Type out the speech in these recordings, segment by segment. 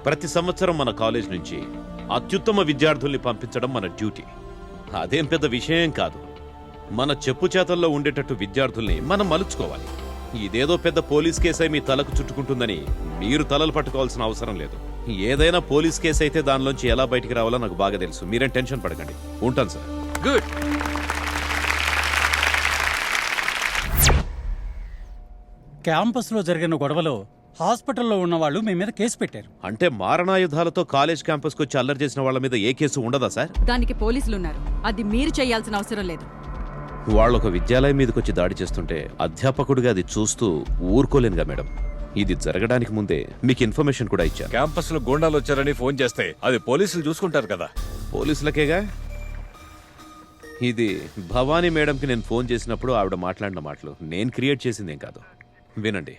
ప్రతి సంవత్సరం మన కాలేజ్ నుంచి అత్యుత్తమ విద్యార్థుల్ని పంపించడం మన డ్యూటీ. అదేం పెద్ద విషయం కాదు. మన చెప్పు చేతల్లో ఉండేటట్టు విద్యార్థుల్ని మనం మలుచుకోవాలి. ఇదేదో పెద్ద పోలీస్ కేసై మీ తలకు చుట్టుకుంటుందని మీరు తలలు పట్టుకోవాల్సిన అవసరం లేదు. ఏదైనా పోలీస్ కేసు అయితే దానిలోంచి ఎలా బయటికి రావాలో నాకు బాగా తెలుసు. మీరేం టెన్షన్ పడకండి. ఉంటాను సార్. గుడ్. క్యాంపస్లో జరిగిన గొడవలో హాస్పిటల్లో ఉన్న వాళ్ళు మీ మీద కేసు పెట్టారు. అంటే మారణాయుధాలతో కాలేజ్ క్యాంపస్కి వచ్చి అల్లరి చేసిన వాళ్ళ మీద ఏ కేసు ఉండదా సార్? దానికి పోలీసులున్నారు. అది మీరు చేయాల్సిన అవసరం లేదు. వాళ్ళొక విద్యాలయం మీదకి వచ్చి దాడి చేస్తుంటే అధ్యాపకుడిగా అది చూస్తూ ఊరుకోలేనుగా మేడం. ఇది జరగడానికి ముందే మీకు ఇన్ఫర్మేషన్ కూడా ఇచ్చాను. క్యాంపస్ లో గూండాలు వచ్చారని ఫోన్ చేస్తే అది పోలీసులు చూసుకుంటారు కదా. పోలీసులకేగా. ఇది భవానీ మేడంకి నేను ఫోన్ చేసినప్పుడు ఆవిడ మాట్లాడిన మాటలు. నేను క్రియేట్ చేసిందేం కాదు. వినండి.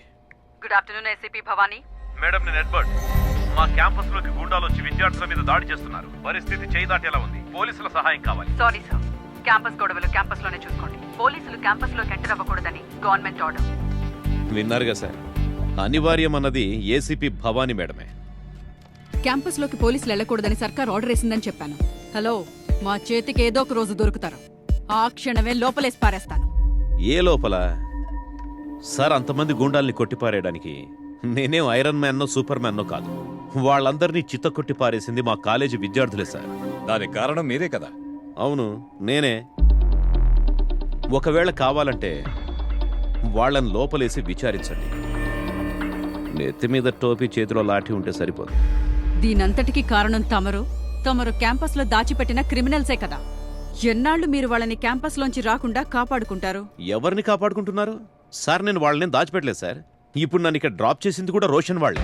Good afternoon ACP Bhavani. Madam, నేను ఎడ్వర్డ్. మా క్యాంపస్ లోకి గూండాలు వచ్చి విద్యార్థుల మీద దాడి చేస్తున్నారు. పరిస్థితి చేయి దాటేలా ఉంది. పోలీసుల సహాయం కావాలి. సారీ సార్, క్యాంపస్ గొడవలు క్యాంపస్ లోనే చూసుకోండి. పోలీసులు క్యాంపస్ లోకి ఎంటర్ అవ్వకూడదని గవర్నమెంట్ ఆర్డర్. విన్నారుగా సార్, అనివార్యం అన్నది ఏసీపీ భవానీ మేడమే. క్యాంపస్ లోకి పోలీసులు వెళ్ళకూడదని సర్కార్ ఆర్డర్ వేసిందని చెప్పాను. హలో, మా చేతికి ఏదో ఒక రోజు దొరుకుతారు. ఆ క్షణమే లోపలేసి పారేస్తాను. ఏ లోపల? సార్, అంతమంది గూండాల్ని కొట్టిపారేయడానికి నేనేం ఐరన్ మ్యాన్నో సూపర్ మ్యాన్నో కాదు. వాళ్ళందరినీ చిత్తకొట్టి పారేసింది మా కాలేజీ విద్యార్థులే సార్. దానికి కారణం మీరే కదా. అవును, నేనే. ఒకవేళ కావాలంటే వాళ్ళని లోపలేసి విచారించండి. నెత్తి మీద టోపీ, చేతిలో లాఠీ ఉంటే సరిపోదు. దీనంతటికీ కారణం తమరు క్యాంపస్ లో దాచిపెట్టిన క్రిమినల్సే కదా. ఎన్నాళ్ళు మీరు వాళ్ళని క్యాంపస్ లోంచి రాకుండా కాపాడుకుంటారు? ఎవరిని కాపాడుకుంటున్నారు సార్? నేను వాళ్ళని దాచిపెట్టలేదు సార్. ఇప్పుడు నన్ను ఇక్కడ డ్రాప్ చేసింది కూడా రోషన్ వాళ్ళే.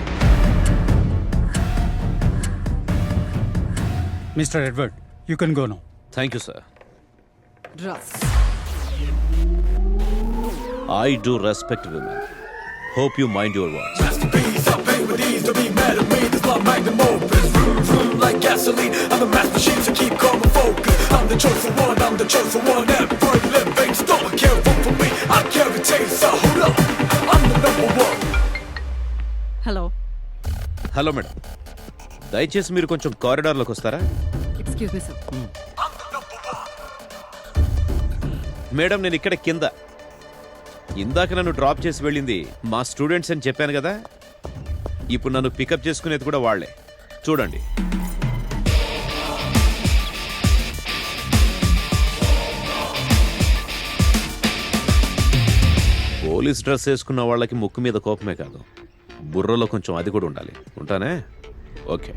Mister Edward, you can go now. Thank you sir. రా. I do respect women. Hope you mind your words. Masterpiece, I pay with ease to be mad at me. This my magnum opus, vroom vroom like gasoline. I'm the master machine, so keep calm and focus. I'm the chosen one, I'm the chosen one. Every living storm can't vote for me. I carry taste, so hold up. I'm the number one. Hello madam, దయచేసి మీరు కొంచెం కారిడార్లోకి వస్తారా? Excuse me sir. Madam, నేను ఇక్కడ కింద. ఇందాక నన్ను drop చేసి వెళ్ళింది మా స్టూడెంట్స్ అని చెప్పాను కదా. ఇప్పుడు నన్ను పికప్ చేసుకునేది కూడా వాళ్లే. చూడండి. పోలీస్ డ్రెస్ వేసుకున్న వాళ్ళకి ముక్కు మీద కోపమే కాదు, బుర్రలో కొంచెం అది కూడా ఉండాలి. ఉంటానే? ఓకే.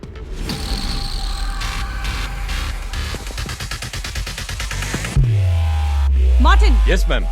మార్టిన్. Yes ma'am.